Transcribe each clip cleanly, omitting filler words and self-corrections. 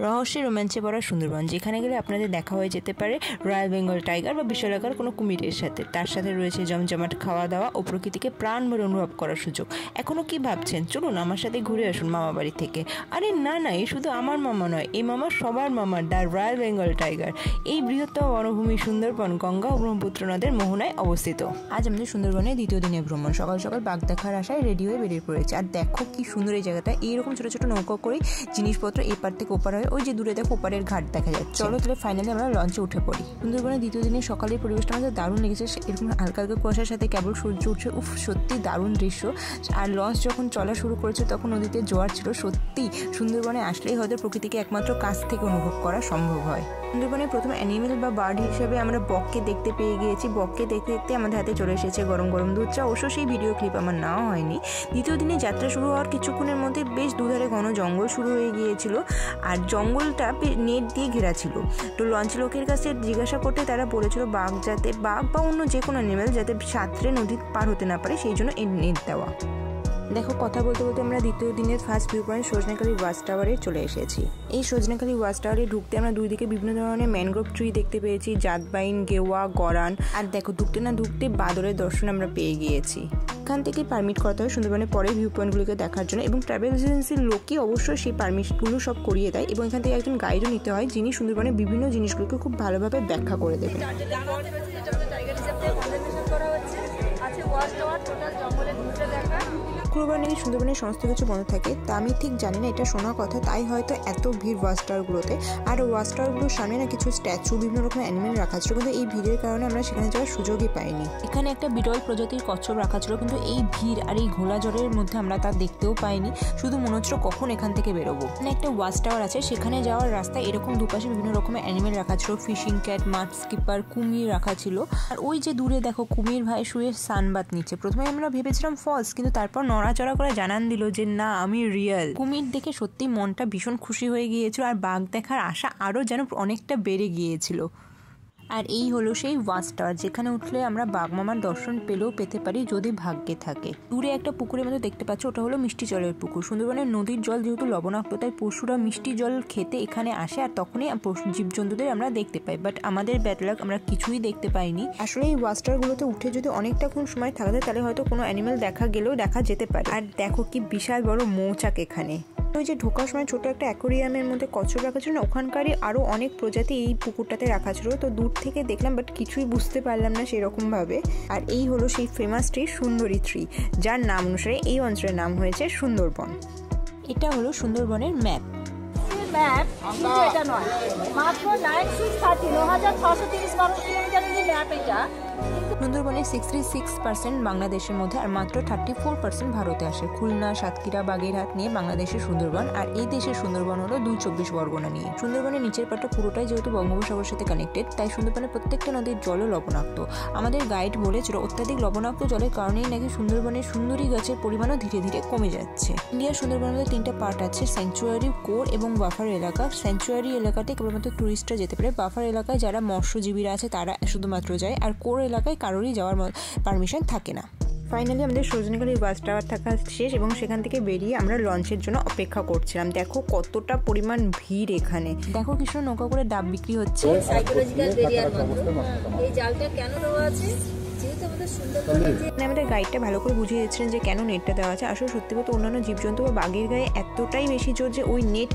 রহস্যে রোমাঞ্চে ভরা সুন্দরবন, যেখানে গেলে আপনাদের দেখা হয়ে যেতে পারে রয়্যাল বেঙ্গল টাইগার বা বিশালাকার কোনো কুমিরের সাথে। তার সাথে রয়েছে জমজমাট খাওয়া দাওয়া ও প্রকৃতিকে প্রাণ ভরে অনুভব করার সুযোগ। এখনও কি ভাবছেন? চলুন আমার সাথে ঘুরে আসুন মামা বাড়ি থেকে। আরে না, এই শুধু আমার মামা নয়, এই মামা সবার মামা, দ্য রয়্যাল বেঙ্গল টাইগার। এই বৃহত্তম বনভূমি সুন্দরবন গঙ্গা ও ব্রহ্মপুত্র নদের মোহনায় অবস্থিত। আজ আমাদের সুন্দরবনের দ্বিতীয় দিনের ভ্রমণ। সকাল সকাল বাঘ দেখার আশায় রেডি হয়ে বেরিয়ে পড়েছে। আর দেখো কি সুন্দর এই জায়গাটা। এইরকম ছোট ছোট নৌকা করে জিনিসপত্র এপার থেকে ওপার হয়। ওই যে দূরে দেখো ওপারের ঘাট দেখা যাচ্ছে। চলো তাহলে ফাইনালি আমরা লঞ্চে উঠে পড়ি। সুন্দরবনের দ্বিতীয় দিনের সকালের পরিবেশটা আমাদের দারুণ লেগেছে। এরকম হালকা হালকা কুয়াশার সাথে কেবল সূর্য উঠছে। উফ, সত্যি দারুণ দৃশ্য। আর লঞ্চ যখন চলা শুরু করেছে তখন নদীতে জোয়ার ছিল। সত্যি সুন্দরবনে আসলেই হয়তো প্রকৃতিকে একমাত্র কাছ থেকে অনুভব করা সম্ভব হয়। সুন্দরবনের প্রথম অ্যানিমেল বা বার্ড হিসেবে আমরা বককে দেখতে পেয়ে গিয়েছি। বককে দেখতে দেখতে আমাদের হাতে চলে এসেছে গরম গরম দুধ চা। অবশ্য সেই ভিডিও ক্লিপ আমার নেওয়া হয়নি। দ্বিতীয় দিনে যাত্রা শুরু হওয়ার কিছুক্ষণের মধ্যে বেশ দুধারে ঘন জঙ্গল শুরু হয়ে গিয়েছিল। আর জঙ্গলটা নেট দিয়ে ঘেরা ছিল। তো লঞ্চ লোকের কাছে জিজ্ঞাসা করতে তারা বলেছিল বাঘ বা অন্য যে কোনো অ্যানিমেল যাতে সাঁতরে নদী পার হতে না পারে, সেই জন্য এই নেট দেওয়া। দেখো, কথা বলতে বলতে আমরা দ্বিতীয় দিনের first view point Sajnekhali watch টাওয়ারে চলে এসেছি। এই সজনেখালি ওয়াচ টাওয়ারে ঢুকতে আমরা দুই দিকে বিভিন্ন ধরনের ম্যানগ্রোভ ট্রি দেখতে পেয়েছি, জাতবাইন, গেওয়া, গরান। আর দেখো, ঢুকতে না ঢুকতে বাদরের দর্শন আমরা পেয়ে গিয়েছি। এখান থেকে পারমিট করতে হয় সুন্দরবনের পরে ভিউ পয়েন্টগুলিকে দেখার জন্য, এবং ট্রাভেল এজেন্সির লোকই অবশ্যই সেই পারমিটগুলো সব করিয়ে দেয়। এবং এখান থেকে একজন গাইডও নিতে হয়, যিনি সুন্দরবনের বিভিন্ন জিনিসগুলোকে খুব ভালোভাবে ব্যাখ্যা করে দেবেন। শুক্রবার নাকি সুন্দরবনের সমস্ত কিছু বন্ধ থাকে, তা আমি ঠিক জানি না, এটা শোনা কথা, তাই হয়তো এত ভিড় ওয়াচ টাওয়ারগুলোতে। আর ওয়াচ টাওয়ারগুলোর সামনে না কিছু স্ট্যাচু, বিভিন্ন রকম অ্যানিমেল রাখা ছিল, কিন্তু এই ভিড়ের কারণে আমরা সেখানে যাওয়ার সুযোগই পাইনি। এখানে একটা বিরল প্রজাতির কচ্ছপ রাখা ছিল, কিন্তু এই ভিড় আর এই ঘোলা জলের মধ্যে আমরা তা দেখতেও পাইনি। শুধু মনে হচ্ছিল কখন এখান থেকে বেরোবো। এখানে একটা ওয়াচ টাওয়ার আছে, সেখানে যাওয়ার রাস্তায় এরকম দুপাশে বিভিন্ন রকমের অ্যানিমেল রাখা ছিল। ফিশিং ক্যাট, মাড স্কিপার, কুমির রাখা ছিল। আর ওই যে দূরে দেখো কুমির ভাই শুয়ে সানবাত নিচ্ছে। প্রথমে আমরা ভেবেছিলাম ফলস, কিন্তু তারপর নড়াচড়া করে জানান দিল যে না, আমি রিয়েল। কুমির দেখে সত্যি মনটা ভীষণ খুশি হয়ে গিয়েছিল, আর বাঘ দেখার আশা আরও যেন অনেকটা বেড়ে গিয়েছিল। আর এই হলো সেই ওয়াচ টাওয়ার, যেখানে উঠলে আমরা বাঘ মামার দর্শন পেতে পারি যদি ভাগ্যে থাকে। দূরে একটা পুকুরের মধ্যে দেখতে পাচ্ছ, ওটা হলো মিষ্টি জলের পুকুর। সুন্দরবনের নদীর জল যেহেতু লবণাক্ত, তাই পশুরা মিষ্টি জল খেতে এখানে আসে, আর তখনই জীবজন্তুদের আমরা দেখতে পাই। বাট আমাদের ব্যাড লাক, আমরা কিছুই দেখতে পাইনি। আসলে এই ওয়াচ টাওয়ারগুলোতে উঠে যদি অনেকটাক্ষণ সময় থাকা যায়, তাহলে হয়তো কোনো অ্যানিমেল দেখা গেলেও দেখা যেতে পারে। আর দেখো কি বিশাল বড় মৌচাক এখানে। ওই যে ঢোকার সময় ছোট একটা অ্যাকোরিয়ামের মধ্যে কচ্ছপ রাখা ছিল না, ওখানকারই আরও অনেক প্রজাতি এই পুকুরটাতে রাখা ছিল। তো দূর থেকে দেখলাম, বাট কিছুই বুঝতে পারলাম না সেরকম ভাবে। আর এই হলো সেই ফেমাস ট্রি, সুন্দরী ট্রি, যার নাম অনুসারে এই অঞ্চলের নাম হয়েছে সুন্দরবন। এটা হলো সুন্দরবনের ম্যাপ। এটা নয়, মাত্র 9630 বর্গ কিলোমিটার ম্যাপ এটা। সুন্দরবনের 66% বাংলাদেশের মধ্যে, আর মাত্র 34% ভারতে আসে। খুলনা, সাতক্ষীরা, বাগেরহাট নিয়ে বাংলাদেশের সুন্দরবন, আর এই দেশের সুন্দরবন হলো 224 বর্গনা নিয়ে। সুন্দরবনের নিচের পাটটা পুরোটাই যেহেতু বঙ্গোপসাগরের সাথে কানেক্টেড, তাই সুন্দরবনের প্রত্যেকটা নদীর জলও লবণাক্ত। আমাদের গাইড বলেছিল অত্যাধিক লবণাক্ত জলের কারণেই নাকি সুন্দরবনের সুন্দরী গাছের পরিমাণও ধীরে ধীরে কমে যাচ্ছে। ইন্ডিয়ার সুন্দরবনের মধ্যে 3টা পার্ট আছে, স্যাংচুয়ারি, কোর এবং বাফার এলাকা। স্যাংচুয়ারি এলাকাতে কেবলমাত্র টুরিস্টরা যেতে পারে। বাফার এলাকায় যারা মৎস্যজীবীরা আছে তারা শুধুমাত্র যায়, আর কোর এলাকায় কারোরই যাওয়ার পারমিশন থাকে না। ফাইনালি আমাদের সজনেখালি ওয়াচ টাওয়ার থাকা শেষ, এবং সেখান থেকে বেরিয়ে আমরা লঞ্চের জন্য অপেক্ষা করছিলাম। দেখো কতটা পরিমাণ ভিড় এখানে। দেখো কৃষ্ণ নৌকা করে ডাব বিক্রি হচ্ছে। সাইকোলজিক্যাল ব্যারিয়ার এই জালটা কেন দেওয়া আছে, আমাদের গাইডটা ভালো করে বুঝিয়ে দিচ্ছিলেন যে কেন নেটটা দেওয়া আছে। আসলে সত্যি বলতে অন্যান্য জীবজন্তু বা বাঘের গায়ে এতটাই বেশি জোর যে ওই নেট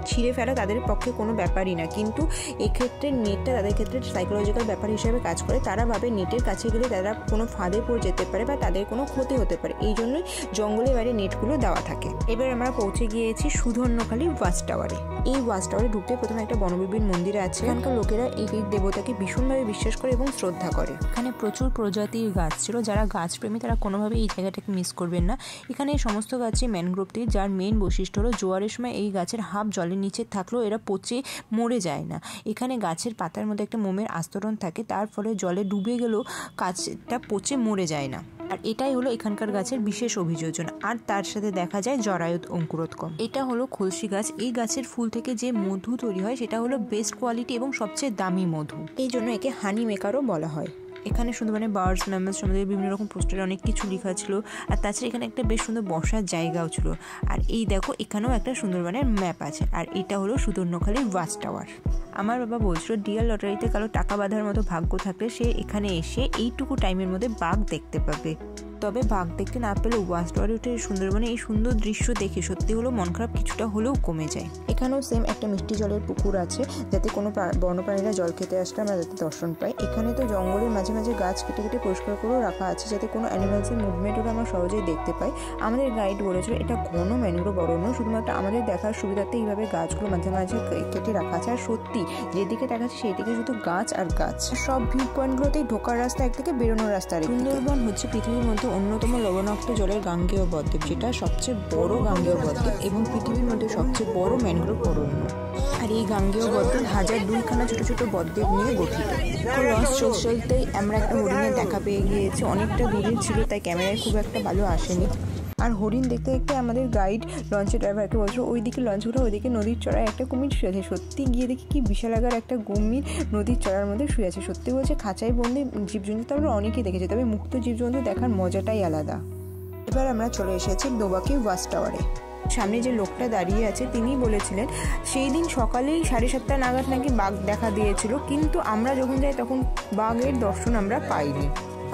ছিঁড়ে ফেলা তাদের পক্ষে কোনো ব্যাপারই না, কিন্তু এক্ষেত্রে নেটটা তাদের ক্ষেত্রে সাইকোলজিক্যাল ব্যাপার হিসেবে কাজ করে। তারা ভাবে নেটের কাছে গেলে তারা কোনো ফাঁদে পড়ে যেতে পারে বা তাদের কোনো ক্ষতি হতে পারে, এই জন্যই জঙ্গলের বাইরে নেটগুলো দেওয়া থাকে। এবার আমরা পৌঁছে গিয়েছি সুধন্যখালি ওয়াচ টাওয়ারে। এই ওয়াচ টাওয়ারে ঢুকতে প্রথমে একটা বনবিবির মন্দির আছে। এখানকার লোকেরা এই দেবতাকে ভীষণভাবে বিশ্বাস করে এবং শ্রদ্ধা করে। এখানে প্রচুর প্রজাতির গাছ ছিল, যারা গাছপ্রেমী তারা কোনোভাবে এই জায়গাটাকে মিস করবেন না। এখানে এই সমস্ত গাছই ম্যানগ্রোভ ট্রি, যার মেইন বৈশিষ্ট্য হলো জোয়ারের সময় এই গাছের হাফ জলের নিচে থাকলেও এরা পচে মরে যায় না। এখানে গাছের পাতার মধ্যে একটা মোমের আস্তরণ থাকে, তার ফলে জলে ডুবে গেলেও গাছটা পচে মরে যায় না। আর এটাই হলো এখানকার গাছের বিশেষ অভিযোজন। আর তার সাথে দেখা যায় জরায়ুত অঙ্কুরোদ্গম। এটা হলো খলসি গাছ। এই গাছের ফুল থেকে যে মধু তৈরি হয় সেটা হলো বেস্ট কোয়ালিটি এবং সবচেয়ে দামি মধু, এই জন্য একে হানি মেকারও বলা হয়। এখানে সুন্দরবনের বার্ডস ম্যামলস সম্বন্ধে বিভিন্ন রকম পোস্টারে অনেক কিছু লেখা ছিল। আর তাছাড়া এখানে একটা বেশ সুন্দর বসার জায়গাও ছিল। আর এই দেখো এখানেও একটা সুন্দরবনের ম্যাপ আছে। আর এটা হলো সুদর্ণখালী ওয়াচ টাওয়ার। আমার বাবা বলছিল ডিয়ার লটারিতে কারো টাকা বাঁধার মতো ভাগ্য থাকলে সে এখানে এসে এইটুকু টাইমের মধ্যে বাঘ দেখতে পাবে। তবে বাঘ দেখতে না পেলেও ওয়াচ টাওয়ারে উঠে সুন্দরবনে এই সুন্দর দৃশ্য দেখে সত্যি হলো মন খারাপ কিছুটা হলেও কমে যায়। এখানেও সেম একটা মিষ্টি জলের পুকুর আছে, যাতে কোনো বন্যপ্রাণীরা জল খেতে আসলে আমরা যাতে দর্শন পাই। এখানে তো জঙ্গলের মাঝে মাঝে গাছ কেটে কেটে পরিষ্কার করেও রাখা আছে, যাতে কোনো অ্যানিমালসের মুভমেন্টও আমরা সহজেই দেখতে পাই। আমাদের গাইড বলেছিল এটা ঘন ম্যানগ্রোভ অরণ্য, শুধুমাত্র আমাদের দেখার সুবিধাতে এইভাবে গাছগুলো মাঝে মাঝে কেটে রাখা আছে। আর সত্যি যেদিকে দেখাচ্ছে সেই দিকে শুধু গাছ আর গাছ। সব ভিউ পয়েন্টগুলোতেই ঢোকার রাস্তা একদিকে, বেরোনোর রাস্তা আরেকদিকে। সুন্দরবন হচ্ছে পৃথিবীর মধ্যে অন্যতম লবণাক্ত জলের গাঙ্গেয় বদ্বীপ, যেটা সবচেয়ে বড় গাঙ্গেয় বদ্বীপ এবং পৃথিবীর মধ্যে সবচেয়ে বড় ম্যানগ্রোভ অরণ্য। আর এই গাঙ্গেয় বদ্বীপ 1002খানা ছোট ছোট বদ্বীপ নিয়ে গঠিত। লঞ্চ চলতেই আমরা একটা হরিণের দেখা পেয়ে গিয়েছি। অনেকটা দূরে ছিল, তাই ক্যামেরায় খুব একটা ভালো আসেনি। আর হরিণ দেখতে দেখতে আমাদের গাইড লঞ্চের ড্রাইভারকে বলছিল ওইদিকে লঞ্চগুলো, ওইদিকে নদীর চড়ায় একটা কুমির শুয়ে আছে। সত্যি গিয়ে দেখি কি বিশাল আকার একটা কুমির নদীর চড়ার মধ্যে শুয়ে আছে। সত্যি বলছে খাঁচায় বন্দি জীবজন্তু তো আমরা অনেকেই দেখেছি, তবে মুক্ত জীবজন্তু দেখার মজাটাই আলাদা। এবার আমরা চলে এসেছি দোবাকি ওয়াচ টাওয়ারে। সামনে যে লোকটা দাঁড়িয়ে আছে তিনি বলেছিলেন সেই দিন সকালেই 7:30 নাগাদ নাকি বাঘ দেখা দিয়েছিল, কিন্তু আমরা যখন যাই তখন বাঘের দর্শন আমরা পাইনি।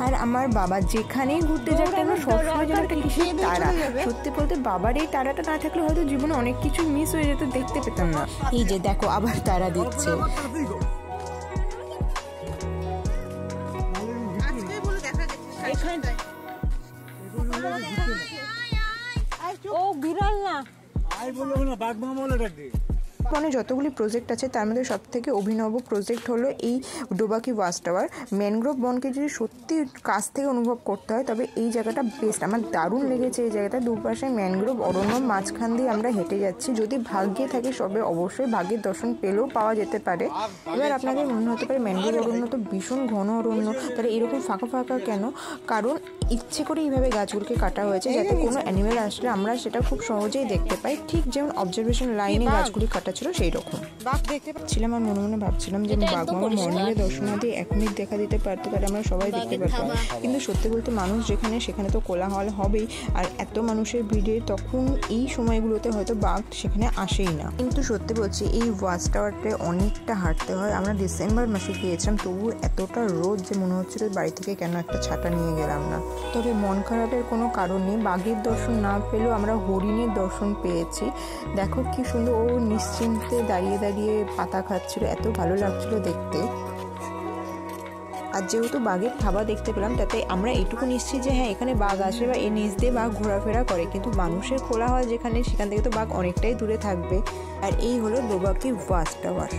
আর আমার বাবা যেখানেই ঘুরতে যাক কেন সবসময় যেন একটা কিসের তারা। সত্যি বলতে বাবার এই তারাটা না থাকলে হয়তো জীবনে অনেক কিছু মিস হয়ে যেত, দেখতে পেতাম না। এই যে দেখো আবার তারা দিচ্ছে। ও বিড়াল না, মানে যতগুলি প্রজেক্ট আছে তার মধ্যে সবথেকে অভিনব প্রজেক্ট হলো এই দোবাকি ওয়াচ টাওয়ার। ম্যানগ্রোভ বনকে যদি সত্যি কাছ থেকে অনুভব করতে হয় তবে এই জায়গাটা বেস্ট। আমার দারুণ লেগেছে এই জায়গাটা। দুপাশে ম্যানগ্রোভ অরণ্য, মাঝখান দিয়ে আমরা হেঁটে যাচ্ছি। যদি ভাগ্যে থাকে সবে অবশ্যই ভাগ্যের দর্শন পেলেও পাওয়া যেতে পারে। এবার আপনাদের মনে হতে পারে ম্যানগ্রোভ অরণ্য তো ভীষণ ঘন অরণ্য, তাহলে এরকম ফাঁকা ফাঁকা কেন? কারণ ইচ্ছে করে এইভাবে গাছগুলোকে কাটা হয়েছে যাতে কোনো অ্যানিমেল আসলে আমরা সেটা খুব সহজেই দেখতে পাই, ঠিক যেমন অবজারভেশন লাইনে গাছগুলি কাটা ছিল সেই রকম। বাঘ দেখতে পাচ্ছিলাম আর মনে মনে ভাবছিলাম যে বাঘ মামা মর্নিংয়ে দর্শনার্থী এখনই দেখা দিতে পারতো, তাহলে আমরা সবাই দেখতে পারতাম। কিন্তু সত্যি বলতে মানুষ যেখানে সেখানে তো কোলাহল হবেই, আর এত মানুষের ভিড়ে তখন এই সময়গুলোতে হয়তো বাঘ সেখানে আসেই না। কিন্তু সত্যি বলছি এই ওয়াচ টাওয়ারটা অনেকটা হাঁটতে হয়। আমরা ডিসেম্বর মাসে গিয়েছিলাম, তবু এতটা রোদ যে মনে হচ্ছিল বাড়ি থেকে কেন একটা ছাতা নিয়ে গেলাম না। তবে মন খারাপের কোনো কারণ নেই, বাঘের দর্শন না পেলেও আমরা হরিণের দর্শন পেয়েছি। দেখো কি সুন্দর, ও নিশ্চিন্তে দাঁড়িয়ে দাঁড়িয়ে পাতা খাচ্ছিল, এত ভালো লাগছিল দেখতে। আর যেহেতু বাঘের থাবা দেখতে পেলাম তাতে আমরা এইটুকু নিশ্চিত যে হ্যাঁ এখানে বাঘ আসে বা এর নিচ দিয়ে বাঘ ঘোরাফেরা করে, কিন্তু মানুষের কোলাহল যেখানে সেখান থেকে তো বাঘ অনেকটাই দূরে থাকবে। আর এই হলো দোবাকি ওয়াচ টাওয়ার।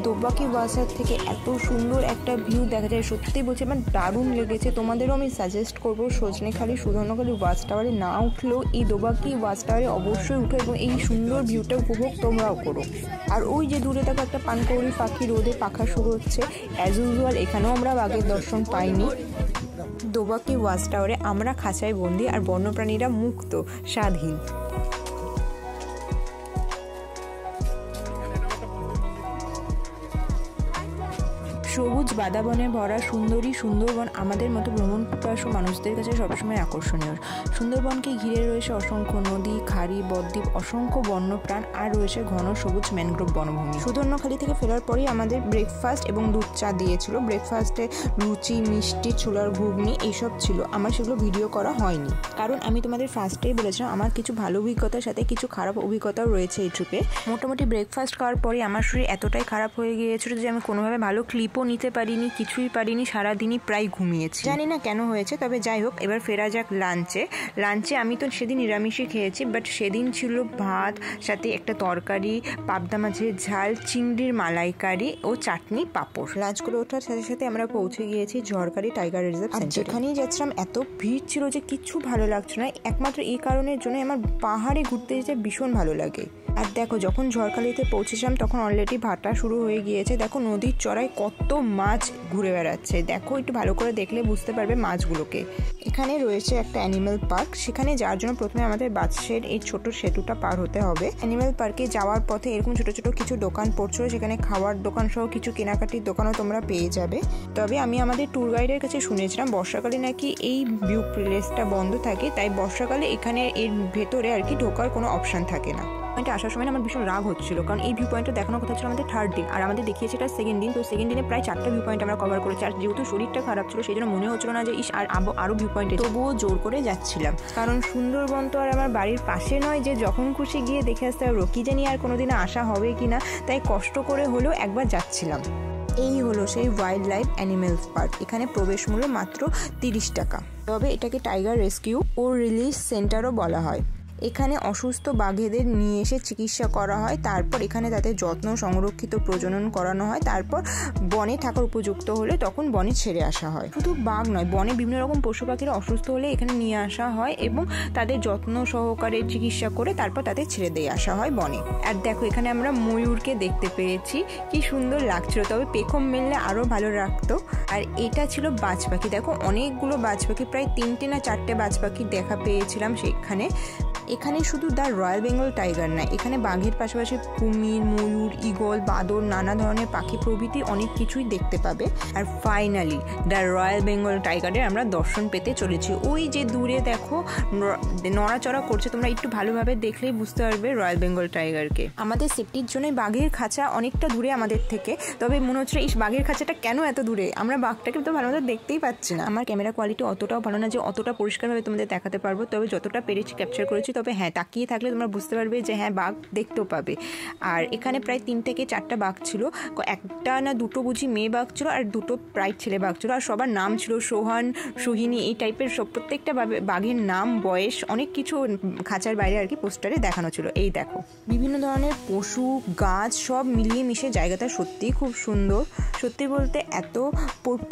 দোবাকি ওয়াচার থেকে এত সুন্দর একটা ভিউ দেখা যায়, সত্যি বলছি আমার দারুণ লেগেছে। তোমাদেরও আমি সাজেস্ট করবো সজনেখালি সুধর্ণখালী ওয়াচ টাওয়ারে না উঠলেও এই দোবাকি ওয়াচ টাওয়ারে অবশ্যই উঠো এবং এই সুন্দর ভিউটা উপভোগ তোমরাও করো। আর ওই যে দূরে থাকা একটা পানকৌড়ি পাখি রোদে পাখা শুরু হচ্ছে, অ্যাজ ইউজুয়াল এখানেও আমরা বাঘের দর্শন পাইনি। দোবাকি ওয়াচ টাওয়ারে আমরা খাঁচায় বন্দি আর বন্যপ্রাণীরা মুক্ত, স্বাধীন। সবুজ বাদাবনে ভরা সুন্দরী সুন্দরবন আমাদের মতো ভ্রমণ পিপাসু মানুষদের কাছে সবসময় আকর্ষণীয়। সুন্দরবনকে ঘিরে রয়েছে অসংখ্য নদী, খাড়ি, বদ্বীপ, অসংখ্য বন্যপ্রাণ আর রয়েছে ঘন সবুজ ম্যানগ্রোভ বনভূমি। সুধর্ণখালী থেকে ফেরার পরেই আমাদের ব্রেকফাস্ট এবং দুধ চা দিয়েছিল। ব্রেকফাস্টে লুচি, মিষ্টি, ছোলার ঘুগনি এইসব ছিল। আমার সেগুলো ভিডিও করা হয়নি, কারণ আমি তোমাদের ফার্স্টেই বলেছিলাম আমার কিছু ভালো অভিজ্ঞতার সাথে কিছু খারাপ অভিজ্ঞতাও রয়েছে এই ট্রিপে। মোটামুটি ব্রেকফাস্ট খাওয়ার পরে আমার শরীর এতটাই খারাপ হয়ে গিয়েছিল যে আমি কোনোভাবে ভালো ক্লিপও নিতে পারিনি, কিছুই পারিনি, সারাদিনই প্রায় ঘুমিয়েছি। জানি না কেন হয়েছে, তবে যাই হোক এবার ফেরা যাক লাঞ্চে। আমি তো সেদিন নিরামিষই খেয়েছি, বাট সেদিন ছিল ভাত, সাথে একটা তরকারি, পাবদা মাছের ঝাল, চিংড়ির মালাইকারি ও চাটনি, পাঁপড়। লাঞ্চ করে ওঠার সাথে সাথে আমরা পৌঁছে গিয়েছি ঝড়খালি টাইগার রিজার্ভ। আর যেখানেই যাচ্ছিলাম এত ভিড় ছিল যে কিচ্ছু ভালো লাগছে না। একমাত্র এই কারণের জন্য আমার পাহাড়ে ঘুরতে যেতে ভীষণ ভালো লাগে। আর দেখো যখন ঝড়খালিতে পৌঁছেছিলাম তখন অলরেডি ভাটা শুরু হয়ে গিয়েছে। দেখো নদীর চড়ায় কত মাছ ঘুরে বেড়াচ্ছে, দেখো একটু ভালো করে দেখলে বুঝতে পারবে মাছগুলোকে। এখানে রয়েছে একটা অ্যানিম্যাল পার্ক, সেখানে যাওয়ার জন্য প্রথমে আমাদের বাঁশের এই ছোট সেতুটা পার হতে হবে। অ্যানিম্যাল পার্কে যাওয়ার পথে এরকম ছোট ছোট কিছু দোকান পড়ছিল, সেখানে খাওয়ার দোকান সহ কিছু কেনাকাটির দোকানও তোমরা পেয়ে যাবে। তবে আমি আমাদের ট্যুর গাইডের কাছে শুনেছিলাম বর্ষাকালে নাকি এই ভিউ প্লেসটা বন্ধ থাকে, তাই বর্ষাকালে এখানে এর ভেতরে আর কি ঢোকার কোনো অপশান থাকে না। পয়েন্টে আসার সময় আমার ভীষণ রাগ হচ্ছিল, কারণ এই ভিউ পয়েন্টটা দেখানোর কথা ছিল আমাদের 3rd দিন, আর আমাদের দেখিয়েছে এটা 2nd দিন। তো 2nd দিনে প্রায় 4টা ভিউ পয়েন্ট আমরা কভার করেছি। আর যেহেতু শরীরটা খারাপ ছিল সেই জন্য মনে হচ্ছিল না যে আরও ভিউ পয়েন্টে, তবুও জোর করে যাচ্ছিলাম, কারণ সুন্দরবন তো আর আমার বাড়ির পাশে নয় যে যখন খুশি গিয়ে দেখে আসতে পারবো, কি জানি আর কোনোদিনও আসা হবে কিনা, তাই কষ্ট করে হলেও একবার যাচ্ছিলাম। এই হলো সেই ওয়াইল্ড লাইফ অ্যানিমেলস পার্ক। এখানে প্রবেশ মূল্য মাত্র 30 টাকা। তবে এটাকে টাইগার রেস্কিউ ও রিলিজ সেন্টারও বলা হয়। এখানে অসুস্থ বাঘেদের নিয়ে এসে চিকিৎসা করা হয়, তারপর এখানে তাদের যত্ন সংরক্ষিত প্রজনন করানো হয়, তারপর বনে থাকার উপযুক্ত হলে তখন বনে ছেড়ে আসা হয়। শুধু বাঘ নয়, বনে বিভিন্ন রকম পশু পাখিরা অসুস্থ হলে এখানে নিয়ে আসা হয় এবং তাদের যত্ন সহকারে চিকিৎসা করে তারপর তাদের ছেড়ে দিয়ে আসা হয় বনে। আর দেখো এখানে আমরা ময়ূরকে দেখতে পেয়েছি, কি সুন্দর লাগছিল, তবে পেখম মেললে আরও ভালো লাগতো। আর এটা ছিল বাজ পাখি, দেখো অনেকগুলো বাজ পাখি, প্রায় 3টে না 4টে বাজ পাখি দেখা পেয়েছিলাম সেখানে। এখানে শুধু দ্য রয়্যাল বেঙ্গল টাইগার নয়, এখানে বাঘের পাশাপাশি কুমির, ময়ূর, ঈগল, বাদর, নানা ধরনের পাখি প্রভৃতি অনেক কিছুই দেখতে পাবে। আর ফাইনালি দ্য রয়্যাল বেঙ্গল টাইগারের আমরা দর্শন পেতে চলেছি। ওই যে দূরে দেখো নড়াচড়া করছে, তোমরা একটু ভালোভাবে দেখলেই বুঝতে পারবে রয়্যাল বেঙ্গল টাইগারকে। আমাদের সেফটির জন্য বাঘের খাঁচা অনেকটা দূরে আমাদের থেকে, তবে মনে হচ্ছে এই বাঘের খাঁচাটা কেন এত দূরে, আমরা বাঘটাকে তো ভালো মতো দেখতেই পাচ্ছি না। আমার ক্যামেরা কোয়ালিটি অতটাও ভালো না যে অতটা পরিষ্কারভাবে তোমাদের দেখাতে পারবো, তবে যতটা পেরেছি ক্যাপচার করেছি। তবে হ্যাঁ, তাকিয়ে থাকলে তোমরা বুঝতে পারবে যে হ্যাঁ বাঘ দেখতেও পাবে। আর এখানে প্রায় 3 থেকে 4টা বাঘ ছিল, একটা না দুটো বুঝি মেয়ে বাঘ ছিল আর দুটো প্রায় ছেলে বাঘ ছিল। আর সবার নাম ছিল সোহান, সোহিনী, এই টাইপের সব প্রত্যেকটা বাঘের নাম, বয়স, অনেক কিছু খাঁচার বাইরে আর কি পোস্টারে দেখানো ছিল। এই দেখো বিভিন্ন ধরনের পশু, গাছ সব মিলিয়ে মিশে জায়গাটা সত্যিই খুব সুন্দর। সত্যি বলতে এত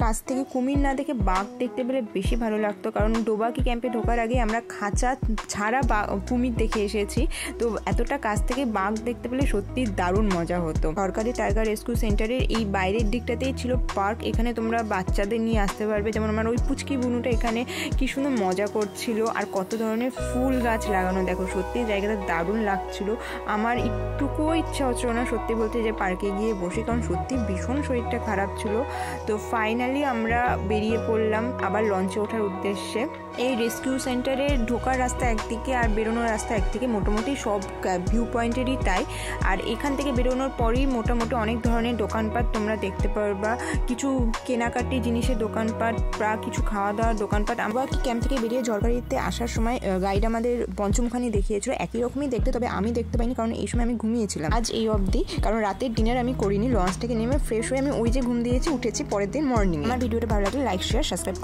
কাছ থেকে কুমির না দেখে বাঘ দেখতে পেলে বেশি ভালো লাগতো, কারণ ডোবাকি ক্যাম্পে ঢোকার আগে আমরা খাঁচা ছাড়া কুমির দেখে এসেছি, তো এতটা কাছ থেকে বাঘ দেখতে পেলে সত্যি দারুণ মজা হতো। সরকারি টাইগার রেস্কিউ সেন্টারের এই বাইরের দিকটাতেই ছিল পার্ক, এখানে তোমরা বাচ্চাদের নিয়ে আসতে পারবে। যেমন আমার ওই পুচকি বুনুটা এখানে কি সুন্দর মজা করছিল, আর কত ধরনের ফুল গাছ লাগানো, দেখো সত্যি জায়গাটা দারুণ লাগছিল। আমার একটুকুও ইচ্ছা হচ্ছিল না সত্যি বলতে যে পার্কে গিয়ে বসে, কারণ সত্যি ভীষণ শরীরটা খারাপ ছিল। তো ফাইনালি আমরা বেরিয়ে পড়লাম আবার লঞ্চে ওঠার উদ্দেশ্যে। এই রেস্কিউ সেন্টারে ঢোকার রাস্তা একদিকে আর বেরোনোর রাস্তা একদিকে, মোটামুটি সব ভিউ পয়েন্টেরই তাই। আর এখান থেকে বেরোনোর পরেই মোটামুটি অনেক ধরনের দোকানপাট তোমরা দেখতে পারবা, কিছু কেনাকাটি জিনিসের দোকানপাট বা কিছু খাওয়া দাওয়ার দোকানপাট। আমরা কি ক্যাম্প থেকে বেরিয়ে ঝড়খালিতে আসার সময় গাইড আমাদের পঞ্চমখানি দেখিয়েছিল, একই রকমই দেখতে, তবে আমি দেখতে পাইনি কারণ এই সময় আমি ঘুমিয়েছিলাম আজ এই অবধি, কারণ রাতের ডিনার আমি করিনি। লঞ্চ থেকে নেমে ফ্রেশ হয়ে আমি ওই যে ঘুম দিয়েছি, উঠেছি পরের দিন মর্নিং। আমার ভিডিওটা ভালো লাগলে লাইক, শেয়ার, সাবস্ক্রাইব।